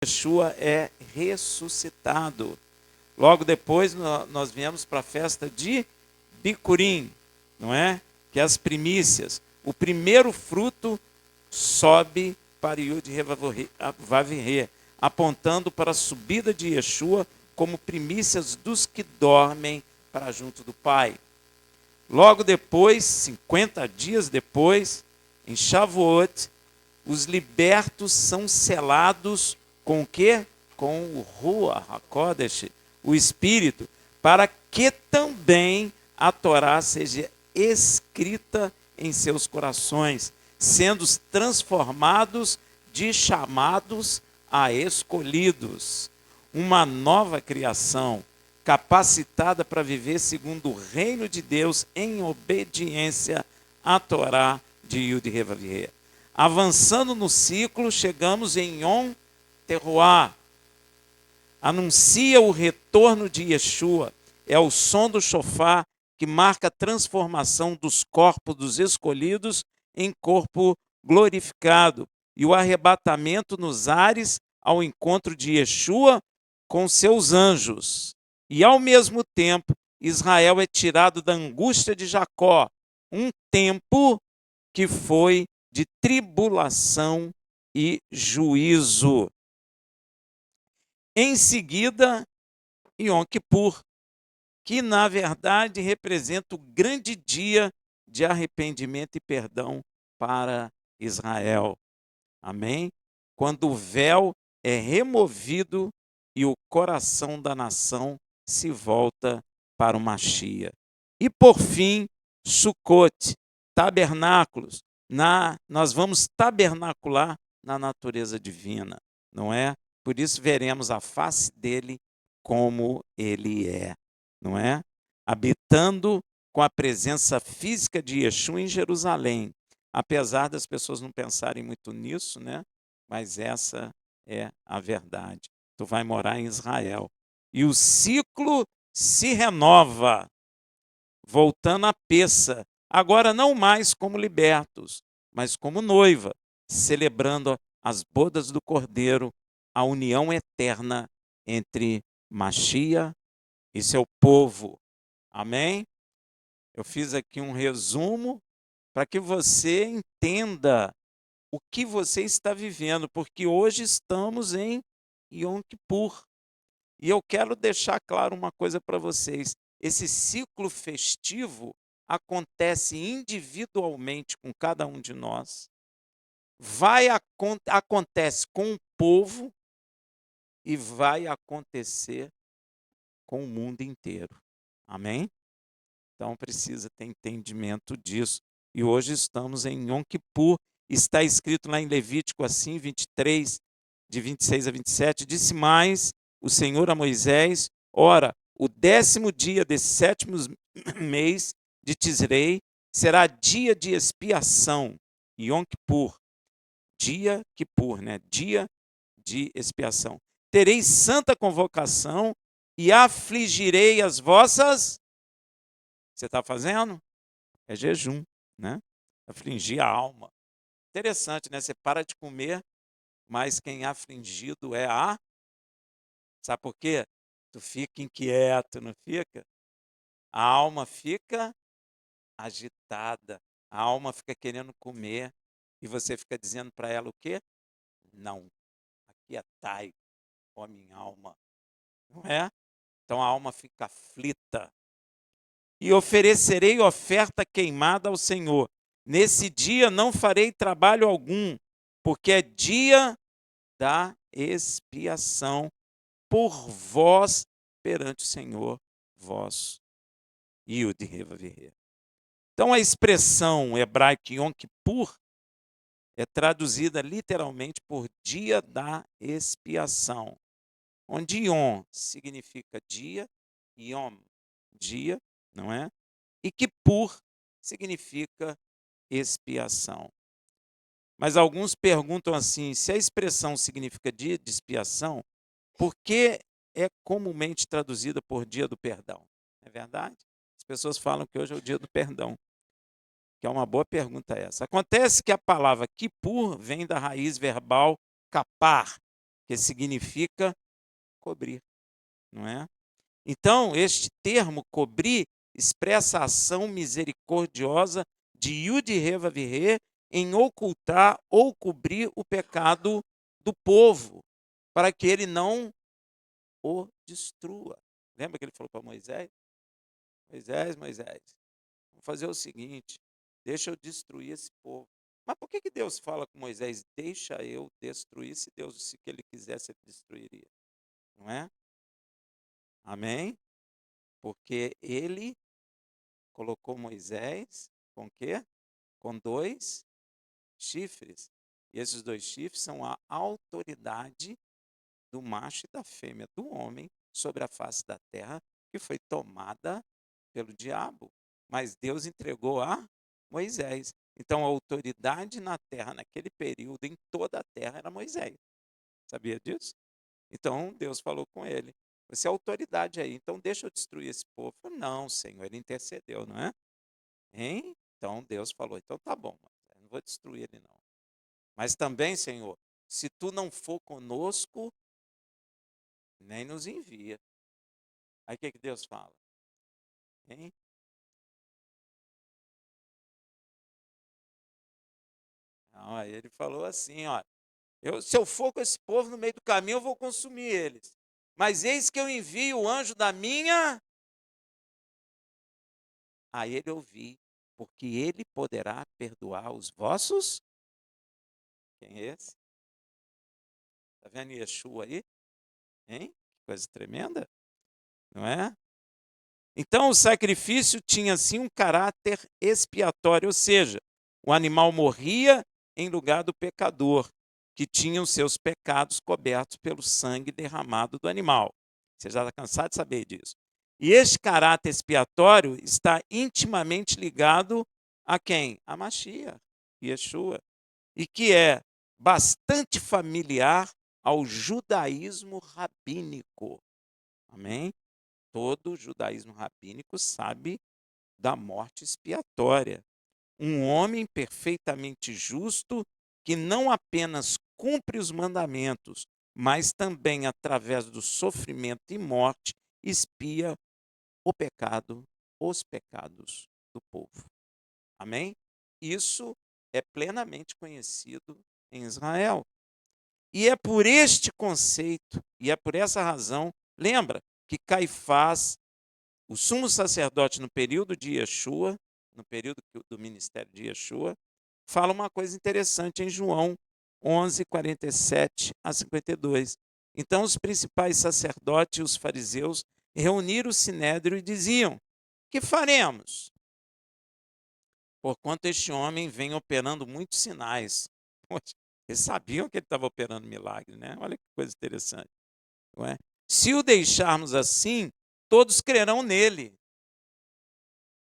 Yeshua é ressuscitado. Logo depois nós viemos para a festa de Bicurim, não é? Que é as primícias. O primeiro fruto sobe para Yud Vav, apontando para a subida de Yeshua como primícias dos que dormem para junto do Pai. Logo depois, 50 dias depois, em Shavuot, os libertos são selados com o quê? Com o Ruach HaKodesh, o Espírito, para que também a Torá seja escrita em seus corações, sendo transformados de chamados a escolhidos. Uma nova criação, capacitada para viver segundo o reino de Deus em obediência à Torá de Yud Vav. Avançando no ciclo, chegamos em Yom Teruah. Anuncia o retorno de Yeshua. É o som do shofar que marca a transformação dos corpos dos escolhidos em corpo glorificado e o arrebatamento nos ares ao encontro de Yeshua com seus anjos. E, ao mesmo tempo, Israel é tirado da angústia de Jacó, um tempo que foi de tribulação e juízo. Em seguida, Yom Kippur, que na verdade representa o grande dia de arrependimento e perdão para Israel. Amém? Quando o véu é removido e o coração da nação se volta para o Mashiach. E por fim, Sukkot, tabernáculos. Nós vamos tabernacular na natureza divina, não é? Por isso veremos a face dele como ele é, não é? Habitando com a presença física de Yeshua em Jerusalém. Apesar das pessoas não pensarem muito nisso, né? Mas essa é a verdade. Tu vai morar em Israel. E o ciclo se renova, voltando à peça, agora não mais como libertos, mas como noiva, celebrando as bodas do Cordeiro, a união eterna entre Mashiach e seu povo. Amém? Eu fiz aqui um resumo para que você entenda o que você está vivendo, porque hoje estamos em Yom Kippur. E eu quero deixar claro uma coisa para vocês. Esse ciclo festivo acontece individualmente com cada um de nós, acontece com o povo e vai acontecer com o mundo inteiro. Amém? Então precisa ter entendimento disso. E hoje estamos em Yom Kippur. Está escrito lá em Levítico assim, 23, de 26 a 27, disse mais o Senhor a Moisés: ora, o 10º dia desse 7º mês de Tisrei será dia de expiação, Yom Kippur, dia Kippur, né? Dia de expiação. Tereis santa convocação e afligirei as vossas... Você está fazendo? É jejum, né? Afligir a alma. Interessante, né? Você para de comer, mas quem é afligido é a... Sabe por quê? Tu fica inquieto, não fica? A alma fica agitada, a alma fica querendo comer e você fica dizendo para ela o quê? Não, aquietai, ó minha alma, não é? Então a alma fica aflita. E oferecerei oferta queimada ao Senhor. Nesse dia não farei trabalho algum, porque é dia da expiação por vós perante o Senhor vosso. Yud Vav. Então a expressão hebraica Yom Kippur é traduzida literalmente por dia da expiação, onde Yom significa dia, Yom, dia, não é? E Kippur significa expiação. Mas alguns perguntam assim, se a expressão significa dia de expiação, por que é comumente traduzida por dia do perdão? É verdade? As pessoas falam que hoje é o dia do perdão, que é uma boa pergunta essa. Acontece que a palavra Kippur vem da raiz verbal kapar, que significa cobrir, não é? Então, este termo cobrir expressa a ação misericordiosa de Yud-Heh-Vav-Heh em ocultar ou cobrir o pecado do povo, para que ele não o destrua. Lembra que ele falou para Moisés? Moisés, vamos fazer o seguinte, deixa eu destruir esse povo. Mas por que Deus fala com Moisés, deixa eu destruir, se Deus, se ele quisesse, ele destruiria? Não é? Amém? Porque ele colocou Moisés com quê? Com 2 chifres. E esses 2 chifres são a autoridade do macho e da fêmea, do homem, sobre a face da terra, que foi tomada pelo diabo. Mas Deus entregou a Moisés. Então, a autoridade na terra, naquele período, em toda a terra, era Moisés. Sabia disso? Então, Deus falou com ele, você é autoridade aí, então deixa eu destruir esse povo. Não, Senhor, ele intercedeu, não é? Hein? Então, Deus falou, então tá bom, eu não vou destruir ele não. Mas também, Senhor, se tu não for conosco, nem nos envia. Aí o que Deus fala? Hein? Não, aí ele falou assim, ó, se eu for com esse povo no meio do caminho, eu vou consumir eles. Mas eis que eu envio o anjo da minha... A ele ouvi, porque ele poderá perdoar os vossos... Quem é esse? Está vendo Yeshua aí? Hein? Que coisa tremenda, não é? Então, o sacrifício tinha, assim, um caráter expiatório, ou seja, o animal morria em lugar do pecador, que tinha os seus pecados cobertos pelo sangue derramado do animal. Você já está cansado de saber disso. E este caráter expiatório está intimamente ligado a quem? A Mashiach, Yeshua, e que é bastante familiar ao judaísmo rabínico. Amém? Todo judaísmo rabínico sabe da morte expiatória. Um homem perfeitamente justo que não apenas cumpre os mandamentos, mas também, através do sofrimento e morte, expia o pecado, os pecados do povo. Amém? Isso é plenamente conhecido em Israel. E é por este conceito, e é por essa razão, lembra que Caifás, o sumo sacerdote no período de Yeshua, no período do ministério de Yeshua, fala uma coisa interessante em João 11, 47 a 52. Então os principais sacerdotes e os fariseus reuniram o sinédrio e diziam, que faremos? Porquanto este homem vem operando muitos sinais. Eles sabiam que ele estava operando milagre, né? Olha que coisa interessante. Não é? Se o deixarmos assim, todos crerão nele.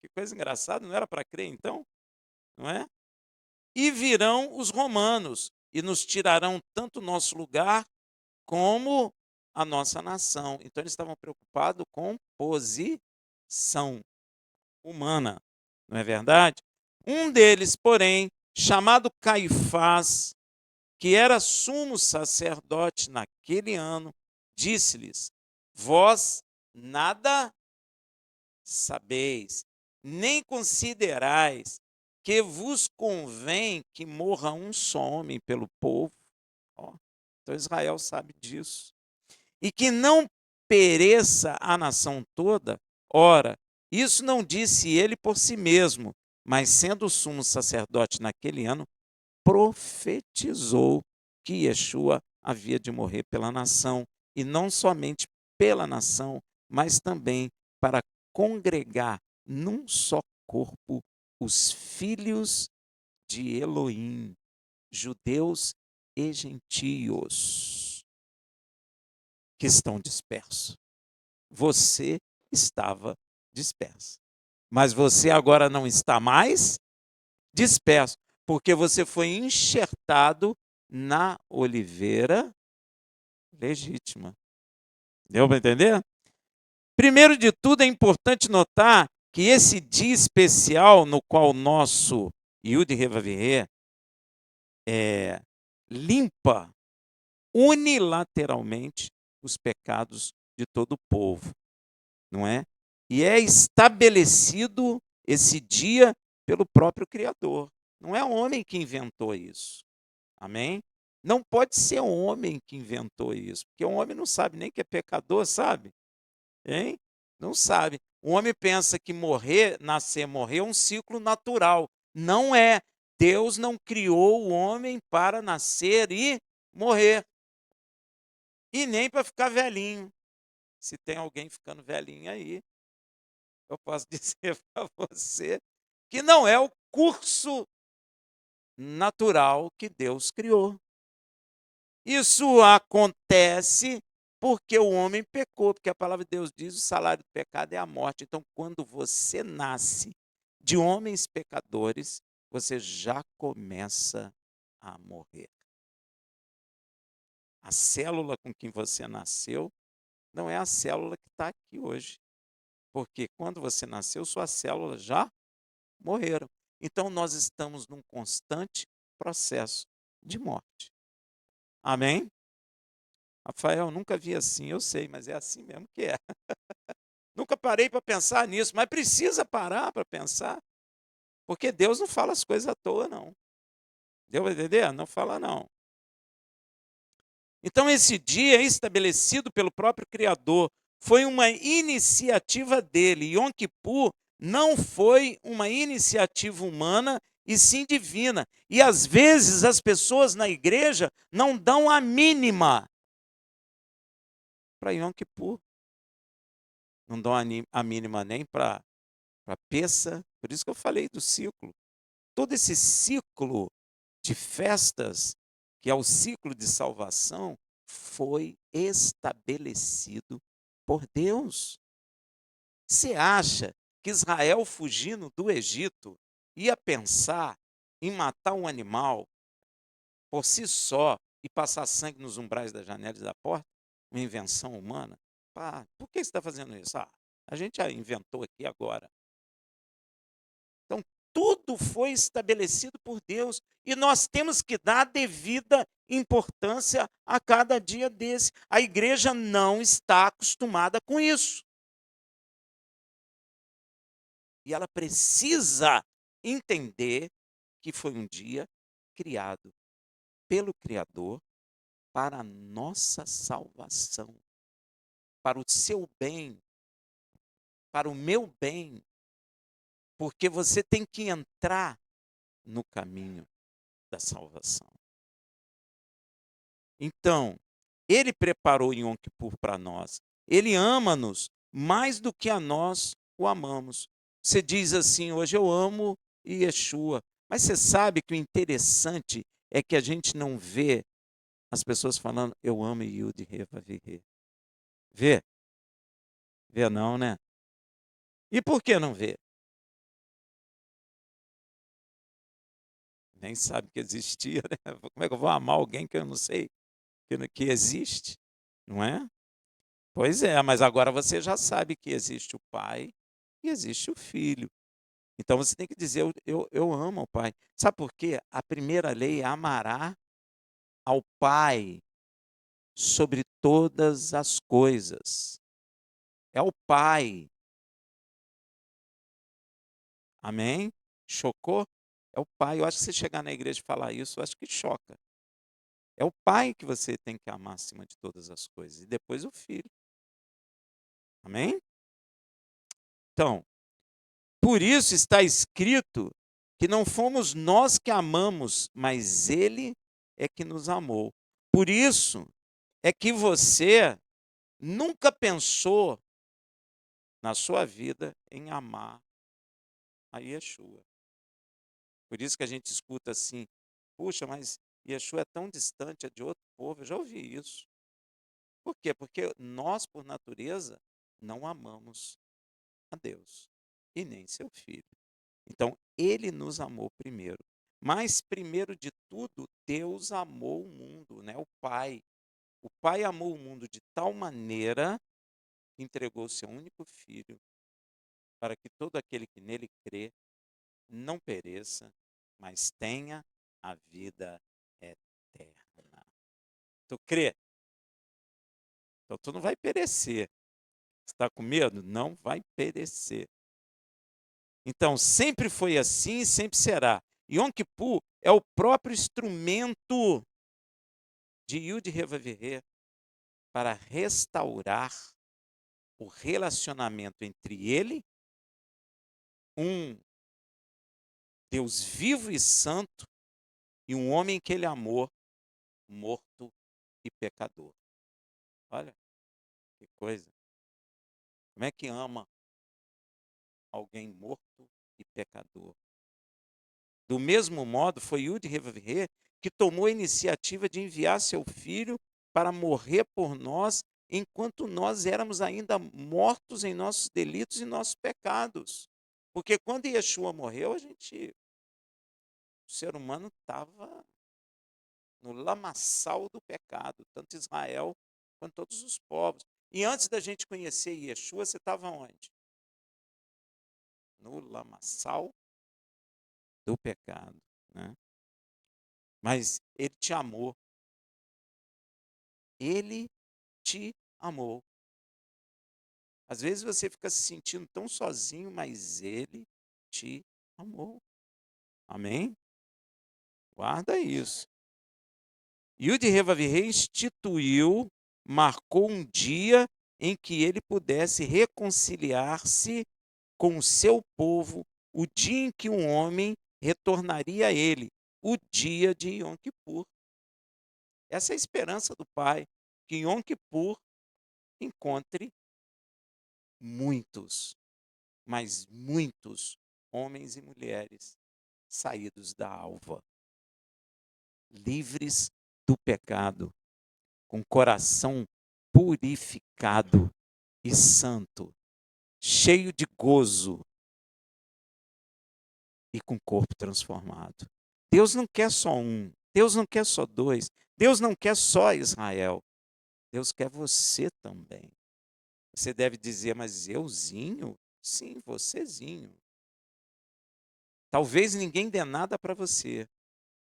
Que coisa engraçada, não era para crer então? Não é? E virão os romanos e nos tirarão tanto o nosso lugar como a nossa nação. Então eles estavam preocupados com posição humana, não é verdade? Um deles, porém, chamado Caifás, que era sumo sacerdote naquele ano, disse-lhes, vós nada sabeis, nem considerais que vos convém que morra um só homem pelo povo. Ó, então Israel sabe disso. E que não pereça a nação toda. Ora, isso não disse ele por si mesmo, mas sendo o sumo sacerdote naquele ano, profetizou que Yeshua havia de morrer pela nação, e não somente pela nação, mas também para congregar num só corpo os filhos de Elohim, judeus e gentios, que estão dispersos. Você estava disperso, mas você agora não está mais disperso, porque você foi enxertado na oliveira legítima. Deu para entender? Primeiro de tudo, é importante notar que esse dia especial no qual o nosso Yud-Heh-Vav-Heh limpa unilateralmente os pecados de todo o povo, não é? E é estabelecido esse dia pelo próprio Criador. Não é o homem que inventou isso. Amém? Não pode ser o homem que inventou isso, porque o homem não sabe nem que é pecador, sabe? Hein? Não sabe. O homem pensa que morrer, nascer, morrer é um ciclo natural. Não é. Deus não criou o homem para nascer e morrer. E nem para ficar velhinho. Se tem alguém ficando velhinho aí, eu posso dizer para você que não é o curso natural que Deus criou. Isso acontece porque o homem pecou, porque a palavra de Deus diz: o salário do pecado é a morte. Então, quando você nasce de homens pecadores, você já começa a morrer. A célula com que você nasceu não é a célula que está aqui hoje. Porque quando você nasceu, suas células já morreram. Então, nós estamos num constante processo de morte. Amém? Rafael, nunca vi assim, eu sei, mas é assim mesmo que é. Nunca parei para pensar nisso, mas precisa parar para pensar, porque Deus não fala as coisas à toa, não. Deu para entender? Não fala, não. Então, esse dia estabelecido pelo próprio Criador foi uma iniciativa dele. Yom Kippur não foi uma iniciativa humana, e sim divina. E às vezes as pessoas na igreja não dão a mínima para Yom Kippur. Não dão a mínima nem para Peça. Por isso que eu falei do ciclo. Todo esse ciclo de festas, que é o ciclo de salvação, foi estabelecido por Deus. Você acha que Israel, fugindo do Egito, ia pensar em matar um animal por si só e passar sangue nos umbrais das janelas e da porta? Uma invenção humana? Pá, por que você está fazendo isso? A gente já inventou aqui agora. Então, tudo foi estabelecido por Deus e nós temos que dar a devida importância a cada dia desse. A igreja não está acostumada com isso. E ela precisa entender que foi um dia criado pelo Criador para a nossa salvação, para o seu bem, para o meu bem, porque você tem que entrar no caminho da salvação. Então, ele preparou Yom Kippur para nós. Ele ama-nos mais do que a nós o amamos. Você diz assim, hoje eu amo Yeshua. Mas você sabe que o interessante é que a gente não vê as pessoas falando, eu amo Yud Revavirê. Vê? Vê não, né? E por que não vê? Nem sabe que existia, né? Como é que eu vou amar alguém que eu não sei que existe? Não é? Pois é, mas agora você já sabe que existe o Pai e existe o Filho. Então você tem que dizer, eu amo ao Pai. Sabe por quê? A primeira lei é amará ao Pai sobre todas as coisas. É o Pai. Amém? Chocou? É o Pai. Eu acho que você chegar na igreja e falar isso, eu acho que choca. É o Pai que você tem que amar acima de todas as coisas. E depois o Filho. Amém? Então, por isso está escrito que não fomos nós que amamos, mas Ele é que nos amou. Por isso é que você nunca pensou na sua vida em amar a Yeshua. Por isso que a gente escuta assim, puxa, mas Yeshua é tão distante, é de outro povo. Eu já ouvi isso. Por quê? Porque nós, por natureza, não amamos a Deus e nem seu Filho. Então, ele nos amou primeiro. Mas, primeiro de tudo, Deus amou o mundo, né? O Pai. O Pai amou o mundo de tal maneira que entregou o seu único Filho para que todo aquele que nele crê não pereça, mas tenha a vida eterna. Tu crê? Então tu não vai perecer. Está com medo? Não vai perecer. Então, sempre foi assim e sempre será. Yom Kippur é o próprio instrumento de Yud Revavirê para restaurar o relacionamento entre ele, um Deus vivo e santo, e um homem que ele amou, morto e pecador. Olha que coisa. Como é que ama alguém morto e pecador? Do mesmo modo, foi Yud Revavirê que tomou a iniciativa de enviar seu filho para morrer por nós, enquanto nós éramos ainda mortos em nossos delitos e nossos pecados. Porque quando Yeshua morreu, o ser humano estava no lamaçal do pecado, tanto Israel quanto todos os povos. E antes da gente conhecer Yeshua, você estava onde? No lamaçal do pecado, né? Mas ele te amou. Ele te amou. Às vezes você fica se sentindo tão sozinho, mas ele te amou. Amém? Guarda isso. Yud Revavirê instituiu, marcou um dia em que ele pudesse reconciliar-se com o seu povo, o dia em que um homem retornaria a ele, o dia de Yom Kippur. Essa é a esperança do Pai, que em Yom Kippur encontre muitos, mas muitos homens e mulheres saídos da alva, livres do pecado, com coração purificado e santo, cheio de gozo e com corpo transformado. Deus não quer só um, Deus não quer só dois, Deus não quer só Israel, Deus quer você também. Você deve dizer, mas euzinho? Sim, vocêzinho. Talvez ninguém dê nada para você,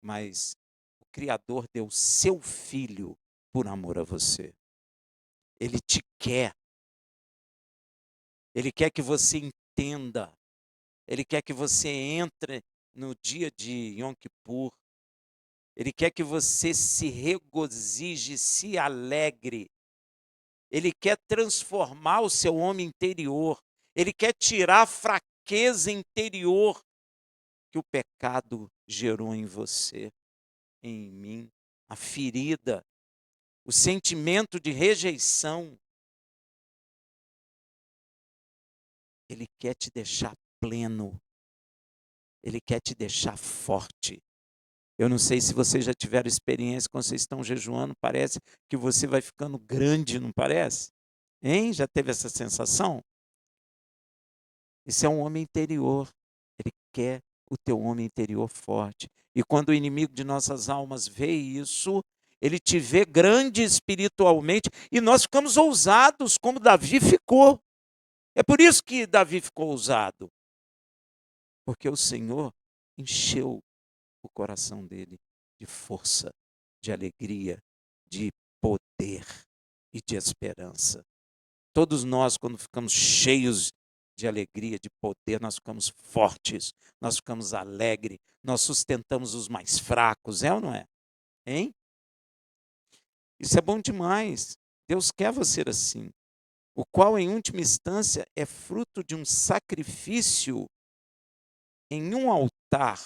mas o Criador deu seu Filho por amor a você. Ele te quer. Ele quer que você entenda. Ele quer que você entre no dia de Yom Kippur. Ele quer que você se regozije, se alegre. Ele quer transformar o seu homem interior. Ele quer tirar a fraqueza interior que o pecado gerou em você, em mim, a ferida, o sentimento de rejeição. Ele quer te deixar pleno. Ele quer te deixar forte. Eu não sei se vocês já tiveram experiência quando vocês estão jejuando, parece que você vai ficando grande, não parece? Hein? Já teve essa sensação? Esse é um homem interior. Ele quer o teu homem interior forte. E quando o inimigo de nossas almas vê isso, ele te vê grande espiritualmente e nós ficamos ousados, como Davi ficou. É por isso que Davi ficou ousado. Porque o Senhor encheu o coração dele de força, de alegria, de poder e de esperança. Todos nós, quando ficamos cheios de alegria, de poder, nós ficamos fortes, nós ficamos alegres, nós sustentamos os mais fracos, é ou não é? Hein? Isso é bom demais. Deus quer você assim, o qual, em última instância, é fruto de um sacrifício em um altar,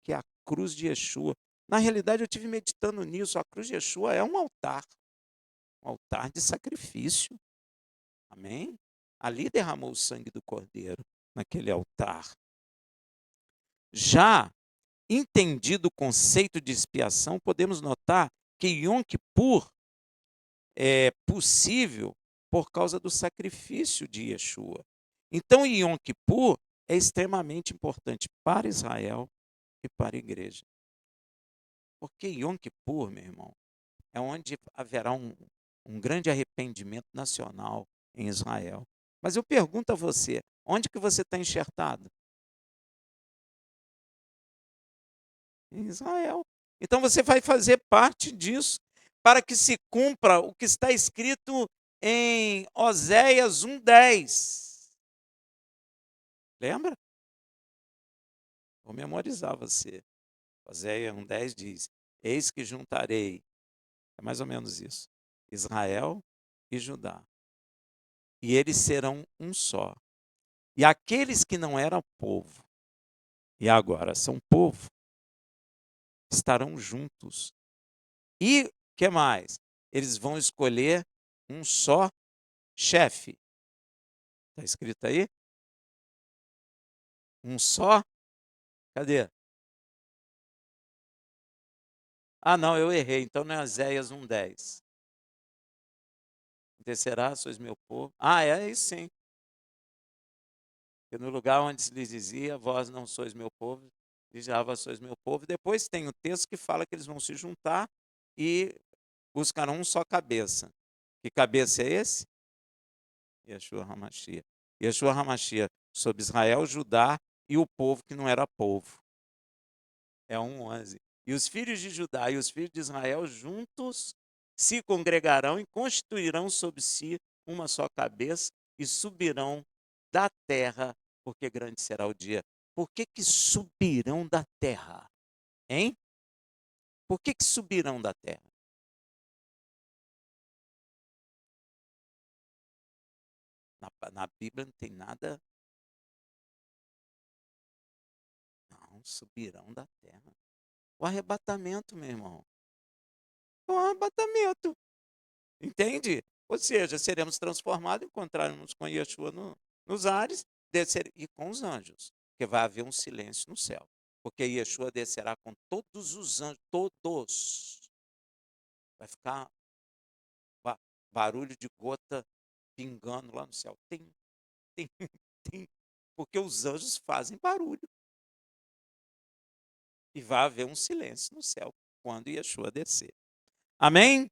que é a cruz de Yeshua. Na realidade, eu tive meditando nisso, a cruz de Yeshua é um altar de sacrifício. Amém? Ali derramou o sangue do Cordeiro, naquele altar. Já entendido o conceito de expiação, podemos notar que Yom Kippur é possível por causa do sacrifício de Yeshua. Então, Yom Kippur é extremamente importante para Israel e para a igreja. Porque Yom Kippur, meu irmão, é onde haverá um grande arrependimento nacional em Israel. Mas eu pergunto a você, onde que você está enxertado? Em Israel. Então você vai fazer parte disso. para que se cumpra o que está escrito em Oséias 1:10. Lembra? Vou memorizar você. Oséias 1:10 diz: Eis que juntarei, é mais ou menos isso, Israel e Judá, e eles serão um só. E aqueles que não eram povo, e agora são povo, estarão juntos. E que mais? Eles vão escolher um só chefe. Está escrito aí? Um só? Cadê? Ah, não, eu errei. Então não é Oséias 1:10. Descerá, sois meu povo. Ah, é isso sim. Que no lugar onde se lhes dizia, vós não sois meu povo, diz já, vós sois meu povo. Depois tem o texto que fala que eles vão se juntar e buscarão um só cabeça. Que cabeça é esse? Yeshua HaMashiach. Yeshua HaMashiach sobre Israel, Judá e o povo que não era povo. É 1:11. E os filhos de Judá e os filhos de Israel juntos se congregarão e constituirão sobre si uma só cabeça e subirão da terra, porque grande será o dia. Por que que subirão da terra? Hein? Por que que subirão da terra? Na Bíblia não tem nada. Não, subirão da terra. O arrebatamento, meu irmão. É um arrebatamento. Entende? Ou seja, seremos transformados, encontraremos com Yeshua nos ares, descer, e com os anjos, porque vai haver um silêncio no céu. Porque Yeshua descerá com todos os anjos, todos. Vai ficar barulho de gota pingando lá no céu. Tem, tem, tem. Porque os anjos fazem barulho. E vai haver um silêncio no céu quando Yeshua descer. Amém?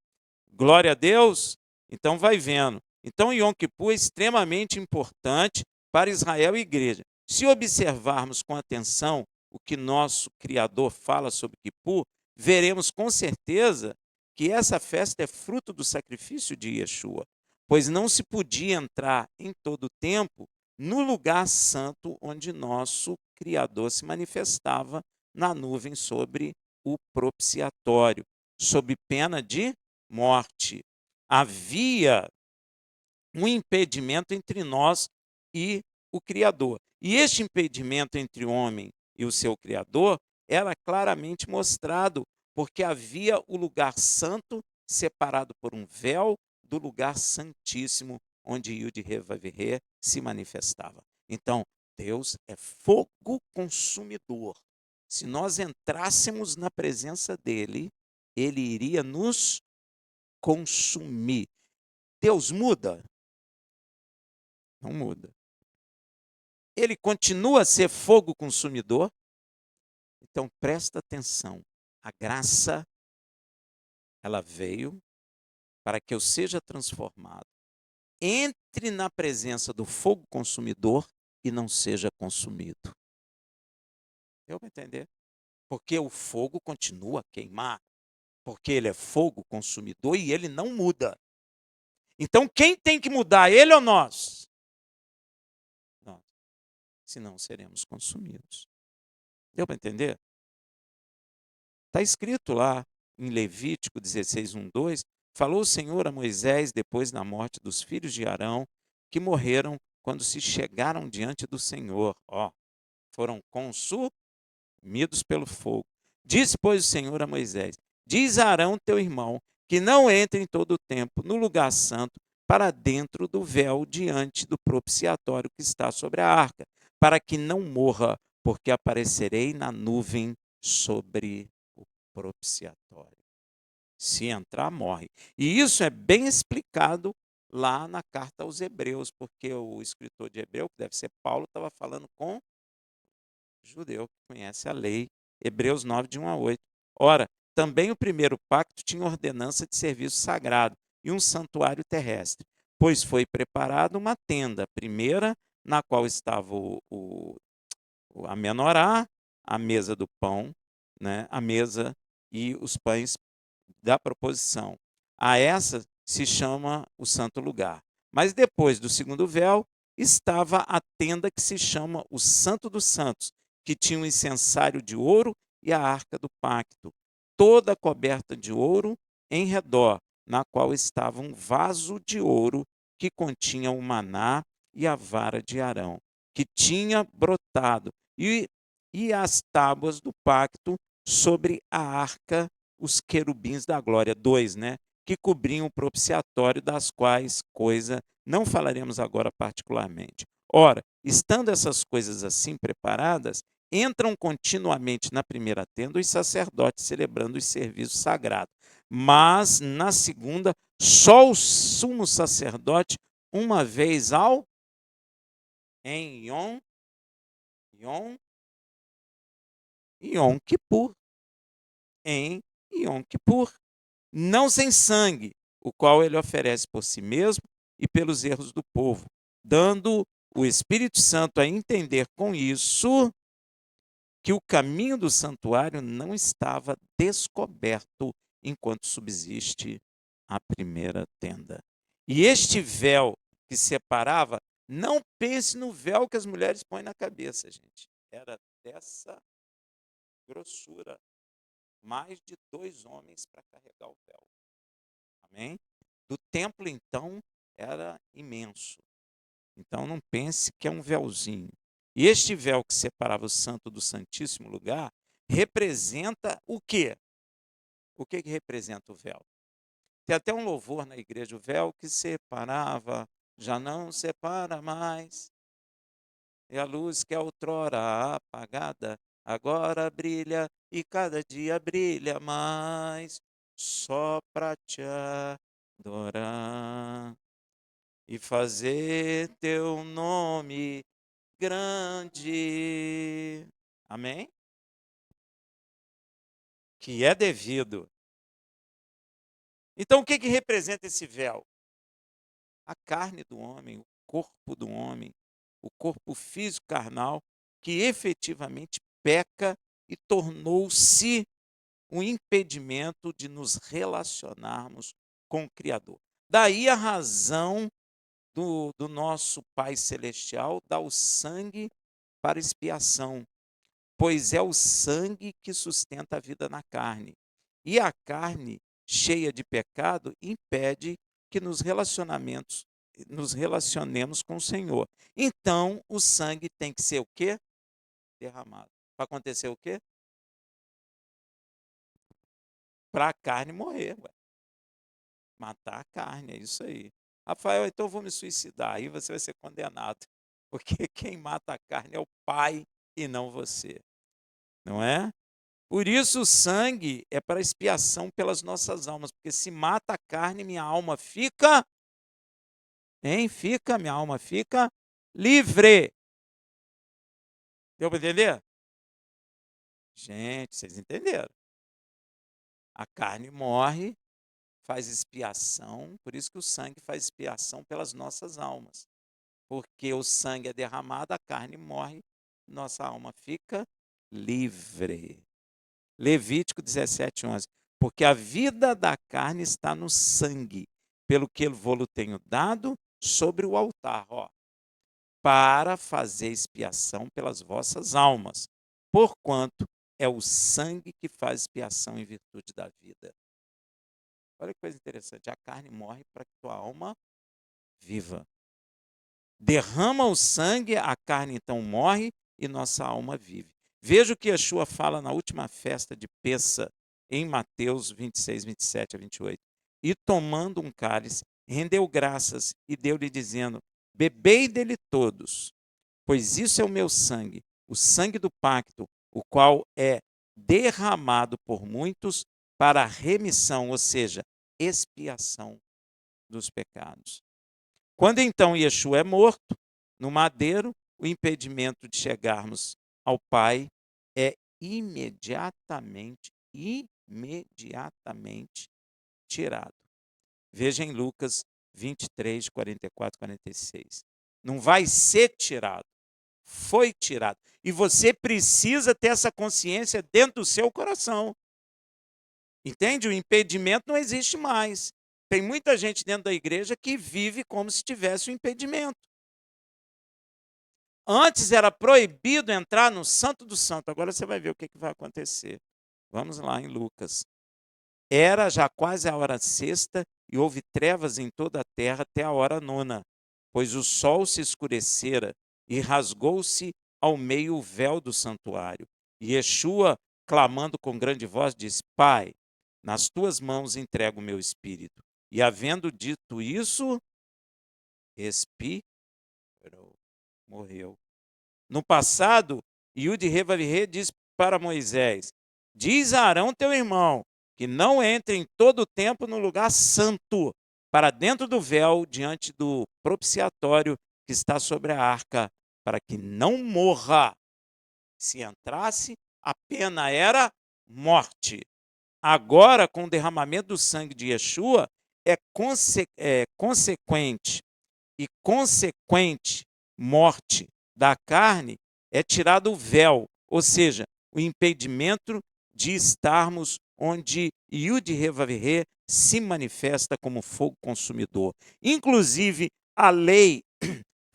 Glória a Deus. Então vai vendo. Então Yom Kippur é extremamente importante para Israel e igreja. Se observarmos com atenção o que nosso Criador fala sobre Kippur, veremos com certeza que essa festa é fruto do sacrifício de Yeshua, pois não se podia entrar em todo o tempo no lugar santo onde nosso Criador se manifestava na nuvem sobre o propiciatório, sob pena de morte. Havia um impedimento entre nós e o Criador. E este impedimento entre o homem e o seu Criador era claramente mostrado, porque havia o lugar santo separado por um véu do lugar santíssimo, onde Yud-Heh-Vav-Heh se manifestava. Então, Deus é fogo consumidor. Se nós entrássemos na presença dele, ele iria nos consumir. Deus muda? Não muda. Ele continua a ser fogo consumidor? Então presta atenção. A graça, ela veio para que eu seja transformado. Entre na presença do fogo consumidor e não seja consumido. Deu para entender? Porque o fogo continua a queimar. Porque ele é fogo consumidor e ele não muda. Então quem tem que mudar, ele ou nós? Nós. Senão seremos consumidos. Deu para entender? Está escrito lá em Levítico 16, 1, 2, falou o Senhor a Moisés depois da morte dos filhos de Arão, que morreram quando se chegaram diante do Senhor. Foram consumidos pelo fogo. Disse, pois, o Senhor a Moisés: diz a Arão, teu irmão, que não entre em todo o tempo no lugar santo para dentro do véu diante do propiciatório que está sobre a arca, para que não morra, porque aparecerei na nuvem sobre o propiciatório. Se entrar, morre. E isso é bem explicado lá na carta aos Hebreus, porque o escritor de Hebreu, que deve ser Paulo, estava falando com judeu que conhece a lei. Hebreus 9, de 1 a 8. Ora, também o primeiro pacto tinha ordenança de serviço sagrado e um santuário terrestre, pois foi preparada uma tenda, primeira, na qual estava a menorá, a mesa do pão, né, a mesa e os pães da proposição. A essa se chama o santo lugar. Mas depois do segundo véu estava a tenda que se chama o Santo dos Santos, que tinha um incensário de ouro e a arca do pacto, toda coberta de ouro em redor, na qual estava um vaso de ouro que continha o maná e a vara de Arão, que tinha brotado, e as tábuas do pacto sobre a arca, os querubins da glória, dois, né? Que cobriam o propiciatório, das quais coisa não falaremos agora particularmente. Ora, estando essas coisas assim preparadas, entram continuamente na primeira tenda os sacerdotes celebrando os serviços sagrados. Mas na segunda, só o sumo sacerdote, uma vez em Yom Kippur, em Yom Kippur, não sem sangue, o qual ele oferece por si mesmo e pelos erros do povo, dando o Espírito Santo a entender com isso que o caminho do santuário não estava descoberto enquanto subsiste a primeira tenda. E este véu que separava, não pense no véu que as mulheres põem na cabeça, gente. Era dessa grossura, mais de 2 homens para carregar o véu. Amém? Do templo, então, era imenso. Então, não pense que é um véuzinho. E este véu que separava o santo do santíssimo lugar representa o quê? O que representa o véu? Tem até um louvor na igreja, o véu que separava, já não separa mais. E a luz que outrora apagada, agora brilha e cada dia brilha mais, só para te adorar e fazer teu nome grande. Amém? Que é devido. Então, o que representa esse véu? A carne do homem, o corpo do homem, o corpo físico carnal, que efetivamente peca e tornou-se um impedimento de nos relacionarmos com o Criador. Daí a razão do nosso Pai Celestial dar o sangue para expiação, pois é o sangue que sustenta a vida na carne. E a carne, cheia de pecado, impede que nos relacionemos com o Senhor. Então, o sangue tem que ser o quê? Derramado. Para acontecer o quê? Para a carne morrer, ué. Matar a carne, é isso aí. Rafael, então eu vou me suicidar, aí você vai ser condenado. Porque quem mata a carne é o Pai e não você. Não é? Por isso o sangue é para expiação pelas nossas almas, porque se mata a carne, minha alma fica, minha alma fica livre. Deu para entender? Gente, vocês entenderam? A carne morre, faz expiação, por isso que o sangue faz expiação pelas nossas almas. Porque o sangue é derramado, a carne morre, nossa alma fica livre. Levítico 17:11. Porque a vida da carne está no sangue, pelo que eu vou-lo tenho dado sobre o altar, para fazer expiação pelas vossas almas, porquanto é o sangue que faz expiação em virtude da vida. Olha que coisa interessante, a carne morre para que tua alma viva. Derrama o sangue, a carne então morre e nossa alma vive. Veja o que Yeshua fala na última festa de Pessa, em Mateus 26, 27 a 28. E tomando um cálice, rendeu graças e deu-lhe dizendo, bebei dele todos, pois isso é o meu sangue, o sangue do pacto, o qual é derramado por muitos para a remissão, ou seja, expiação dos pecados. Quando então Yeshua é morto no madeiro, o impedimento de chegarmos ao Pai é imediatamente tirado. Veja em Lucas 23, 44, 46. Não vai ser tirado, foi tirado. E você precisa ter essa consciência dentro do seu coração. Entende? O impedimento não existe mais. Tem muita gente dentro da igreja que vive como se tivesse um impedimento. Antes era proibido entrar no Santo do Santo. Agora você vai ver o que vai acontecer. Vamos lá em Lucas. Era já quase a hora sexta e houve trevas em toda a terra até a hora nona, pois o sol se escurecera e rasgou-se ao meio o véu do santuário. E Yeshua, clamando com grande voz, disse: Pai, nas tuas mãos entrego o meu espírito. E havendo dito isso, expirou, morreu. No passado, Yud Revavirê diz para Moisés: Diz a Arão teu irmão que não entre em todo o tempo no lugar santo, para dentro do véu, diante do propiciatório que está sobre a arca, para que não morra. Se entrasse, a pena era morte. Agora, com o derramamento do sangue de Yeshua, consequente e consequente morte da carne, é tirado o véu, ou seja, o impedimento de estarmos onde Yud Revavirê se manifesta como fogo consumidor. Inclusive, a lei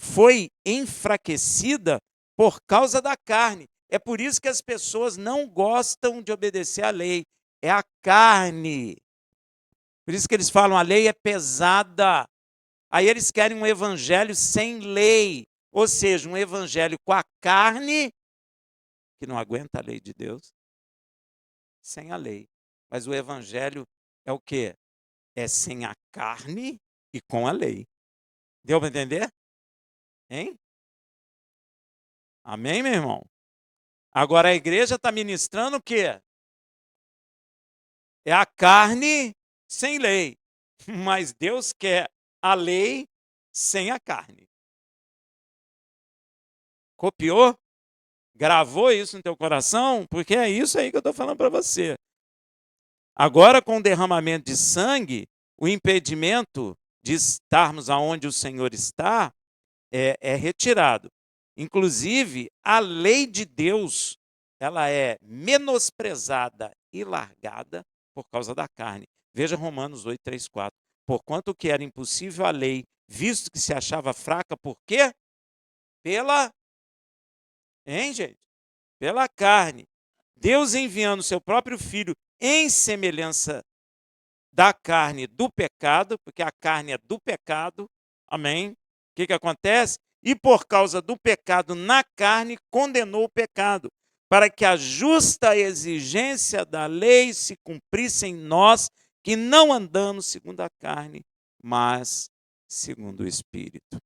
foi enfraquecida por causa da carne. É por isso que as pessoas não gostam de obedecer à lei. É a carne. Por isso que eles falam, a lei é pesada. Aí eles querem um evangelho sem lei, ou seja, um evangelho com a carne, que não aguenta a lei de Deus, sem a lei. Mas o evangelho é o quê? É sem a carne e com a lei. Deu para entender? Hein? Amém, meu irmão? Agora a igreja está ministrando o quê? É a carne sem lei. Mas Deus quer a lei sem a carne. Copiou? Gravou isso no teu coração? Porque é isso aí que eu estou falando para você. Agora, com o derramamento de sangue, o impedimento de estarmos aonde o Senhor está é retirado. Inclusive, a lei de Deus, ela é menosprezada e largada por causa da carne. Veja Romanos 8, 3, 4. Porquanto que era impossível a lei, visto que se achava fraca, por quê? Hein, gente? Pela carne. Deus enviando seu próprio filho em semelhança da carne do pecado, porque a carne é do pecado, amém? O que acontece? E por causa do pecado na carne, condenou o pecado, para que a justa exigência da lei se cumprisse em nós, que não andamos segundo a carne, mas segundo o Espírito.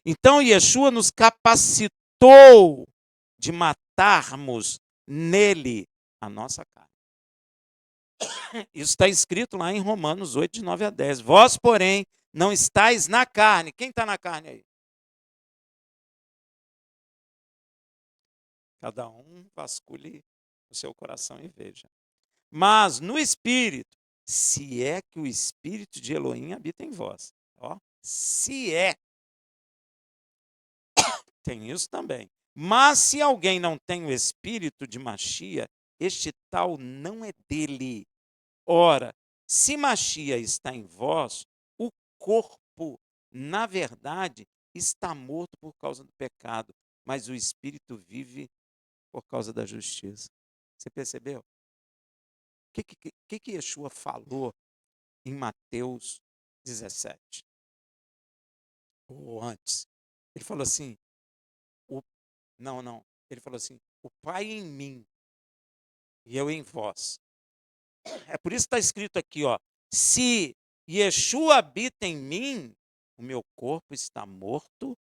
Então, Yeshua nos capacitou de matarmos nele a nossa carne. Isso está escrito lá em Romanos 8, de 9 a 10. Vós, porém, não estáis na carne. Quem está na carne aí? Cada um vasculhe o seu coração e veja. Mas no Espírito, se é que o Espírito de Elohim habita em vós. Ó, se é. Tem isso também. Mas se alguém não tem o Espírito de Machia, este tal não é dele. Ora, se Machia está em vós, o corpo, na verdade, está morto por causa do pecado, mas o espírito vive por causa da justiça. Você percebeu? O que Yeshua falou em Mateus 17? Ou antes? Ele falou assim, não. Ele falou assim, o Pai em mim e eu em vós. É por isso que está escrito aqui, ó. Se Yeshua habita em mim, o meu corpo está morto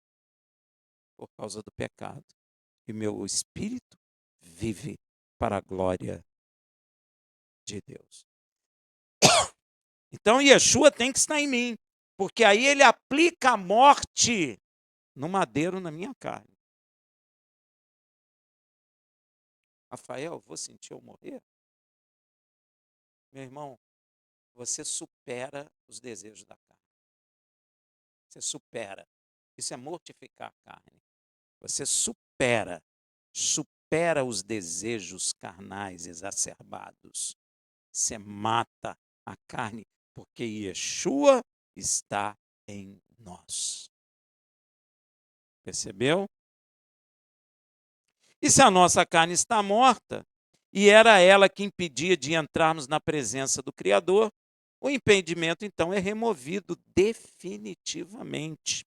por causa do pecado. E meu espírito vive para a glória de Deus. Então Yeshua tem que estar em mim, porque aí ele aplica a morte no madeiro na minha carne. Rafael, vou sentir eu morrer? Meu irmão, você supera os desejos da carne. Você supera. Isso é mortificar a carne. Você supera os desejos carnais exacerbados. você mata a carne, porque Yeshua está em nós. Percebeu? E se a nossa carne está morta, e era ela que impedia de entrarmos na presença do Criador, o impedimento então é removido definitivamente.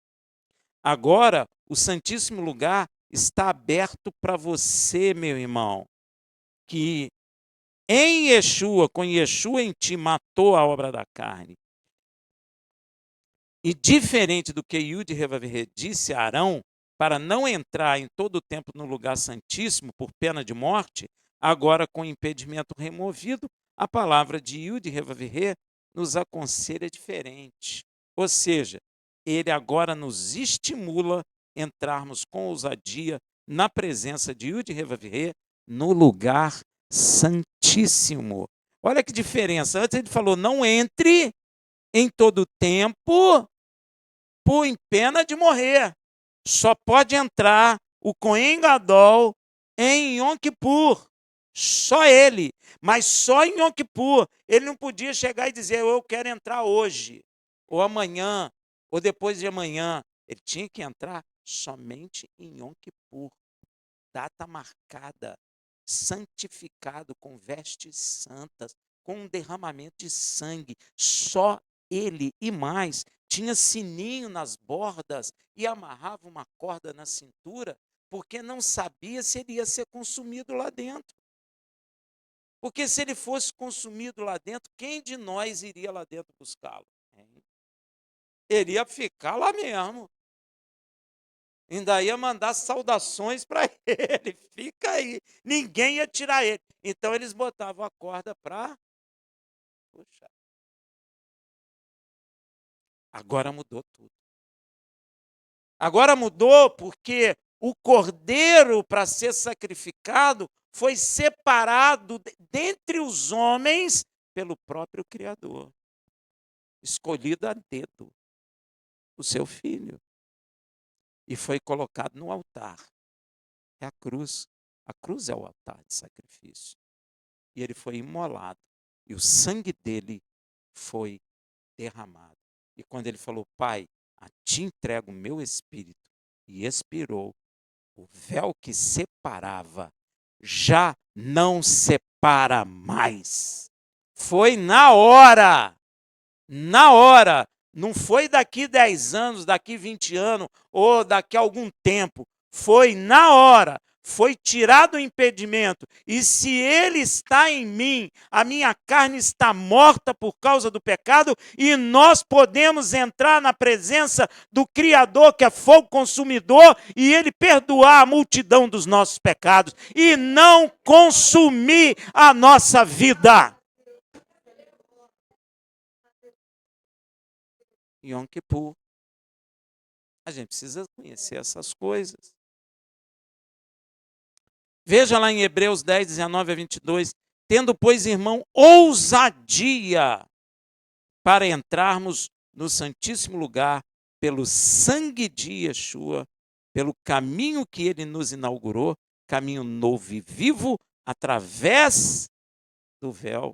Agora, o Santíssimo Lugar está aberto para você, meu irmão, que em Yeshua, com Yeshua em ti, matou a obra da carne. E diferente do que Yud Revavirê disse a Arão, para não entrar em todo o tempo no lugar santíssimo por pena de morte, agora com o impedimento removido, a palavra de Yud Revavirê nos aconselha diferente. Ou seja, ele agora nos estimula a entrarmos com ousadia na presença de Yud Revavirê no lugar santíssimo. Olha que diferença. Antes ele falou, não entre em todo tempo por pena de morrer. Só pode entrar o Cohen Gadol em Yom Kippur. Só ele. Mas só em Yom Kippur. Ele não podia chegar e dizer, eu quero entrar hoje, ou amanhã, ou depois de amanhã. Ele tinha que entrar somente em Yom Kippur. Data marcada, santificado, com vestes santas, com um derramamento de sangue. Só ele e mais. Tinha sininho nas bordas e amarrava uma corda na cintura, porque não sabia se ele ia ser consumido lá dentro. Porque se ele fosse consumido lá dentro, quem de nós iria lá dentro buscá-lo? Ele ia ficar lá mesmo. Ainda ia mandar saudações para ele. Fica aí. Ninguém ia tirar ele. Então eles botavam a corda para puxar. Agora mudou tudo. Agora mudou porque o cordeiro para ser sacrificado foi separado dentre os homens pelo próprio Criador. Escolhido a dedo, o seu filho. E foi colocado no altar. É a cruz. A cruz é o altar de sacrifício. E ele foi imolado. E o sangue dele foi derramado. E quando ele falou, Pai, a ti entrego o meu espírito, e expirou, o véu que separava já não separa mais. Foi na hora. Na hora. Não foi daqui 10 anos, daqui 20 anos, ou daqui a algum tempo. Foi na hora. Foi tirado o impedimento. E se ele está em mim, a minha carne está morta por causa do pecado, e nós podemos entrar na presença do Criador, que é fogo consumidor, e ele perdoar a multidão dos nossos pecados, e não consumir a nossa vida. Yom Kippur. A gente precisa conhecer essas coisas. Veja lá em Hebreus 10, 19 a 22. Tendo, pois, irmão, ousadia para entrarmos no Santíssimo Lugar pelo sangue de Yeshua, pelo caminho que ele nos inaugurou, caminho novo e vivo, através do véu.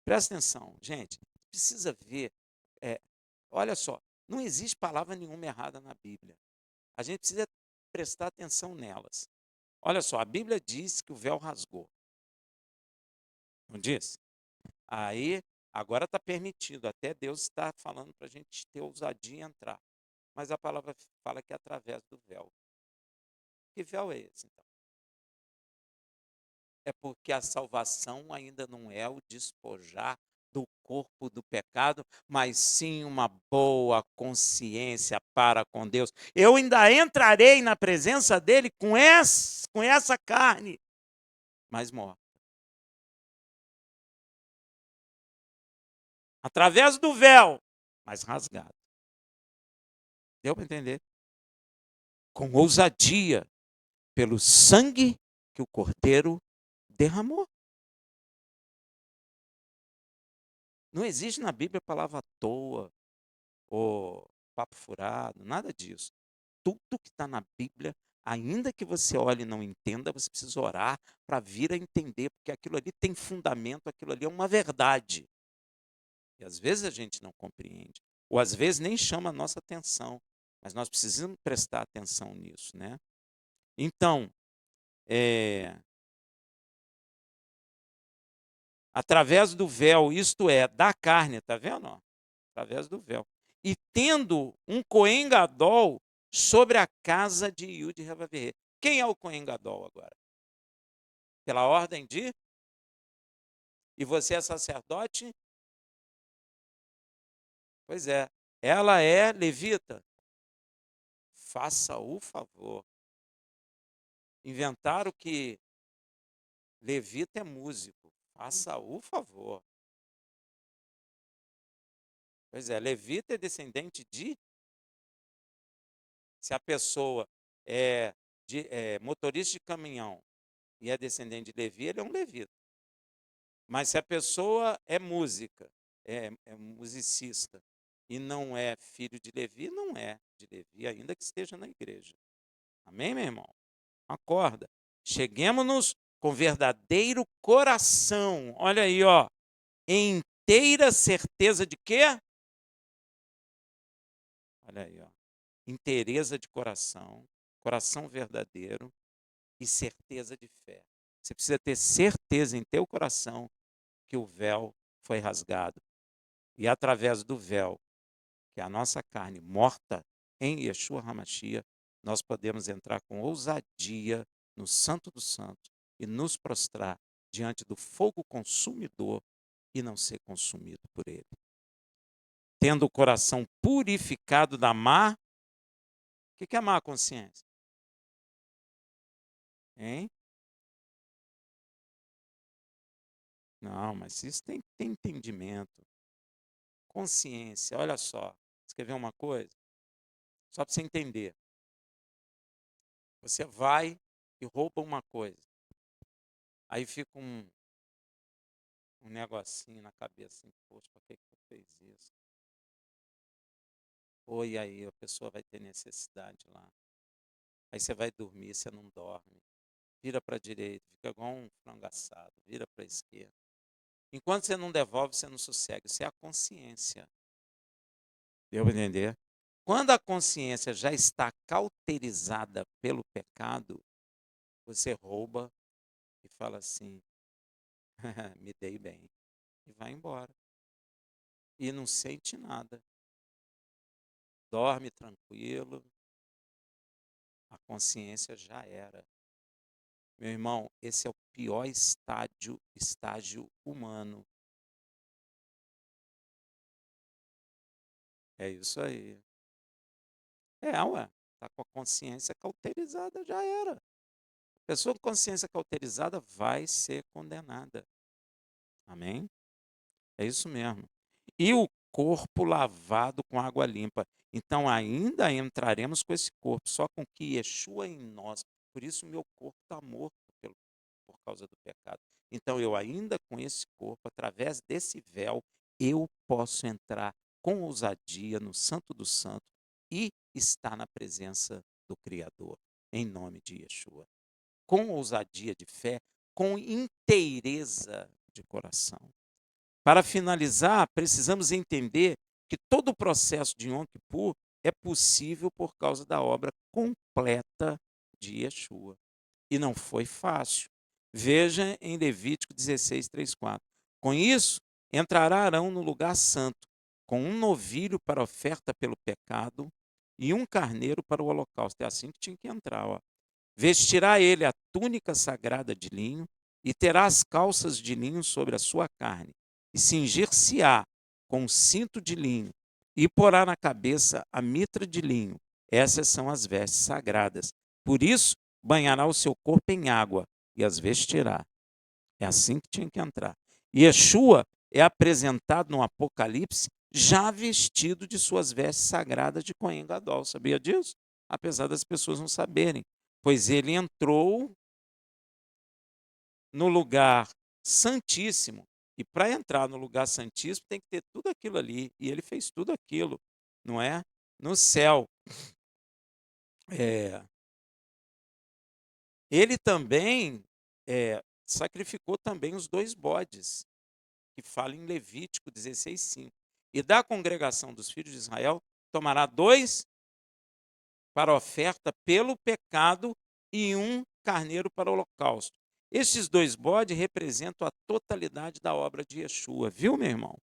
Presta atenção, gente, precisa ver. Olha só, não existe palavra nenhuma errada na Bíblia. A gente precisa prestar atenção nelas. Olha só, a Bíblia diz que o véu rasgou. Não diz? Aí, agora está permitido. Até Deus está falando para a gente ter ousadia e entrar. Mas a palavra fala que é através do véu. Que véu é esse, então? É porque a salvação ainda não é o despojar do corpo do pecado, mas sim uma boa consciência para com Deus. Eu ainda entrarei na presença dele com essa carne, mas morta. Através do véu, mas rasgado. Deu para entender? Com ousadia, pelo sangue que o Cordeiro derramou. Não existe na Bíblia a palavra à toa, ou papo furado, nada disso. Tudo que está na Bíblia Ainda que você olhe e não entenda, você precisa orar para vir a entender, porque aquilo ali tem fundamento, aquilo ali é uma verdade. E às vezes a gente não compreende, ou às vezes nem chama a nossa atenção, mas nós precisamos prestar atenção nisso, né? Então, através do véu, isto é, da carne, tá vendo? Ó? Através do véu. E tendo um Cohen Gadol sobre a casa de Yud Revaverê. Quem é o Cohen Gadol agora? Pela ordem de? E você é sacerdote? Pois é. Ela é levita? Faça o favor. Inventaram que levita é músico. Faça o favor. Pois é, levita é descendente de? Se a pessoa é motorista de caminhão e é descendente de Levi, ele é um levita. Mas se a pessoa é música, é musicista, e não é filho de Levi, não é de Levi, ainda que esteja na igreja. Amém, meu irmão? Acorda. Cheguemos-nos com verdadeiro coração. Olha aí, ó. Inteira certeza de quê? Olha aí, ó. Inteireza de coração, coração verdadeiro e certeza de fé. Você precisa ter certeza em teu coração que o véu foi rasgado. E através do véu, que é a nossa carne morta em Yeshua HaMashiach, nós podemos entrar com ousadia no Santo dos Santos e nos prostrar diante do fogo consumidor e não ser consumido por ele. Tendo o coração purificado da má, o que é má consciência? Hein? Não, mas isso tem que ter entendimento. Consciência, olha só. Você quer ver uma coisa? Só para você entender. Você vai e rouba uma coisa. Aí fica um negocinho na cabeça, assim, poxa, por que tu fez isso? Ou e aí a pessoa vai ter necessidade lá. Aí você vai dormir, você não dorme. Vira para a direita, fica igual um frango assado, vira para a esquerda. Enquanto você não devolve, você não sossega. Isso é a consciência. Deu para entender? Quando a consciência já está cauterizada pelo pecado, você rouba e fala assim, me dei bem. E vai embora. E não sente nada. Dorme tranquilo. A consciência já era. Meu irmão, esse é o pior estágio humano. É isso aí. Ué. Está com a consciência cauterizada, já era. Pessoa com consciência cauterizada vai ser condenada. Amém? É isso mesmo. E o corpo lavado com água limpa. Então ainda entraremos com esse corpo, só com que Yeshua em nós. Por isso meu corpo está morto por causa do pecado. Então eu ainda com esse corpo, através desse véu, eu posso entrar com ousadia no Santo dos Santos e estar na presença do Criador, em nome de Yeshua. Com ousadia de fé, com inteireza de coração. Para finalizar, precisamos entender que todo o processo de Yom Kippur é possível por causa da obra completa de Yeshua. E não foi fácil. Veja em Levítico 16, 3, 4. Com isso, entrará Arão no lugar santo, com um novilho para oferta pelo pecado e um carneiro para o holocausto. É assim que tinha que entrar. Ó. Vestirá ele a túnica sagrada de linho e terá as calças de linho sobre a sua carne, e cingir-se-á com um cinto de linho, e porá na cabeça a mitra de linho. Essas são as vestes sagradas. Por isso, banhará o seu corpo em água e as vestirá. É assim que tinha que entrar. Yeshua é apresentado no Apocalipse já vestido de suas vestes sagradas de Cohen Gadol. Sabia disso? Apesar das pessoas não saberem. Pois ele entrou no lugar santíssimo. E para entrar no lugar santíssimo tem que ter tudo aquilo ali. E ele fez tudo aquilo, não é? No céu. Ele também sacrificou também os 2 bodes, que fala em Levítico 16:5. E da congregação dos filhos de Israel tomará 2 para oferta pelo pecado e 1 carneiro para o holocausto. Estes 2 bodes representam a totalidade da obra de Yeshua, viu, meu irmão?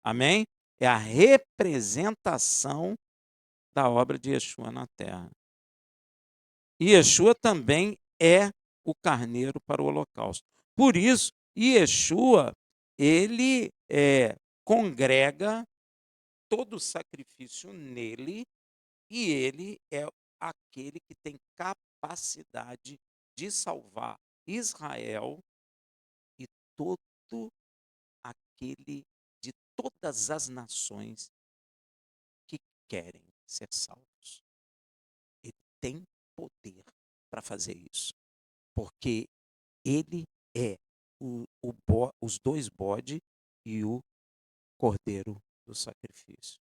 Amém? É a representação da obra de Yeshua na terra. E Yeshua também é o carneiro para o holocausto. Por isso, Yeshua, ele congrega todo o sacrifício nele, e ele é aquele que tem capacidade de salvar Israel e todo aquele de todas as nações que querem ser salvos. Ele tem poder para fazer isso, porque ele é os 2 bodes e o cordeiro do sacrifício,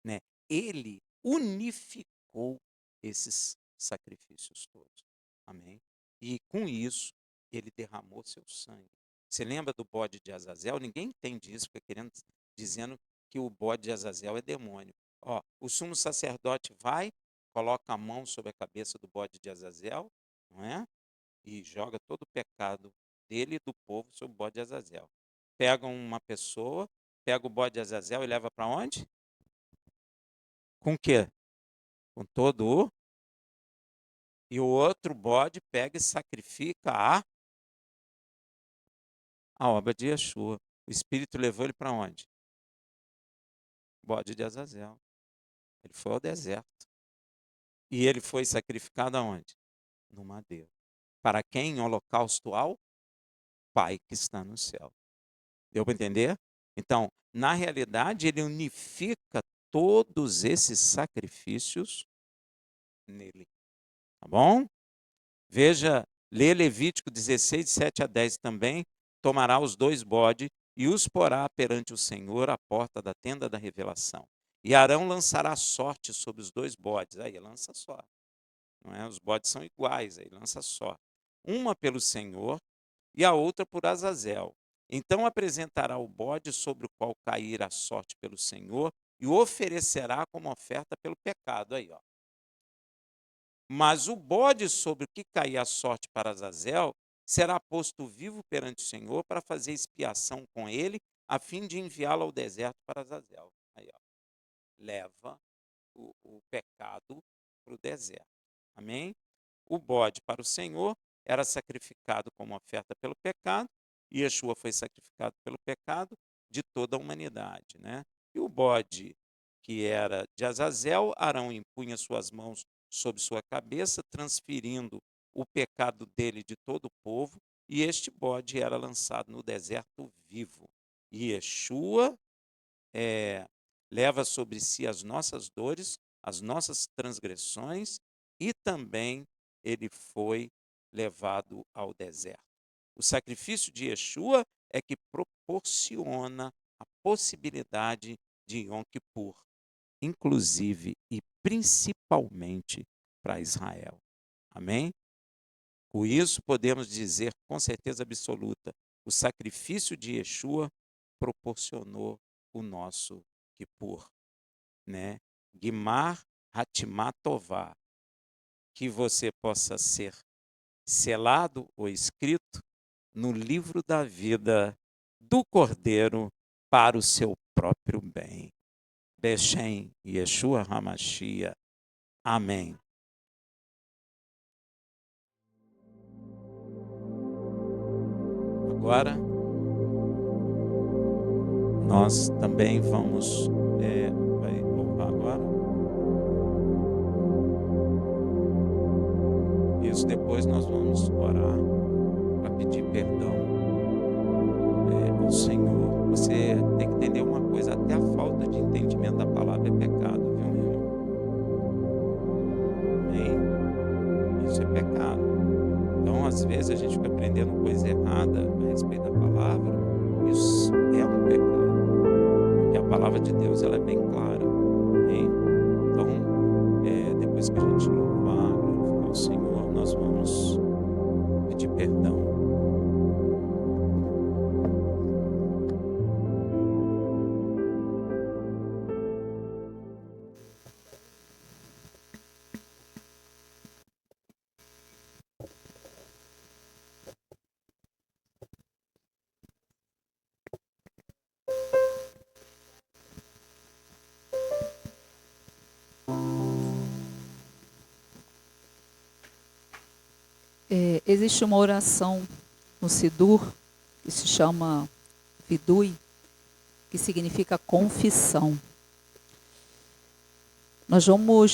né? Ele unificou esses sacrifícios todos, amém? E com isso, ele derramou seu sangue. Você lembra do bode de Azazel? Ninguém entende isso, fica dizendo que o bode de Azazel é demônio. Ó, o sumo sacerdote vai, coloca a mão sobre a cabeça do bode de Azazel, não é? E joga todo o pecado dele e do povo sobre o bode de Azazel. Pega uma pessoa, pega o bode de Azazel e leva para onde? Com o quê? Com todo o... E o outro bode pega e sacrifica a obra de Yeshua. O Espírito levou ele para onde? Bode de Azazel. Ele foi ao deserto. E ele foi sacrificado aonde? No madeiro. Para quem? Holocausto ao Pai que está no céu. Deu para entender? Então, na realidade, ele unifica todos esses sacrifícios nele. Tá bom? Veja, lê Levítico 16, 7-10 também. Tomará os 2 bodes e os porá perante o Senhor à porta da tenda da revelação. E Arão lançará sorte sobre os 2 bodes. Aí, lança sorte. Não é? Os bodes são iguais, aí lança sorte. Uma pelo Senhor e a outra por Azazel. Então apresentará o bode sobre o qual cair a sorte pelo Senhor e o oferecerá como oferta pelo pecado. Aí, ó. Mas o bode sobre o que cair a sorte para Azazel será posto vivo perante o Senhor para fazer expiação com ele, a fim de enviá-lo ao deserto para Azazel. Aí, ó. Leva o pecado para o deserto. Amém? O bode para o Senhor era sacrificado como oferta pelo pecado, e Yeshua foi sacrificado pelo pecado de toda a humanidade, né? E o bode que era de Azazel, Arão impunha suas mãos sobre sua cabeça, transferindo o pecado dele de todo o povo, e este bode era lançado no deserto vivo. E Yeshua leva sobre si as nossas dores, as nossas transgressões, e também ele foi levado ao deserto. O sacrifício de Yeshua é que proporciona a possibilidade de Yom Kippur, inclusive e principalmente para Israel. Amém? Com isso, podemos dizer com certeza absoluta, o sacrifício de Yeshua proporcionou o nosso Kippur, né? Gimar Hatimat Tová, que você possa ser selado ou escrito no livro da vida do Cordeiro para o seu próprio bem. Beshem Yeshua HaMashiach. Amém. Agora, nós também vamos... vai louvar agora? Isso, depois nós vamos orar para pedir perdão ao Senhor. Você tem que entender uma coisa, até a falta de entendimento da palavra é pecado, viu, meu irmão? Amém? Isso é pecado. Então, às vezes, a gente fica aprendendo coisa errada a respeito da palavra. Isso é um pecado. Porque a palavra de Deus, ela é bem clara. Amém? Então, depois que a gente louvar, glorificar o Senhor, nós vamos perdão. Existe uma oração no Sidur que se chama Vidui, que significa confissão. Nós vamos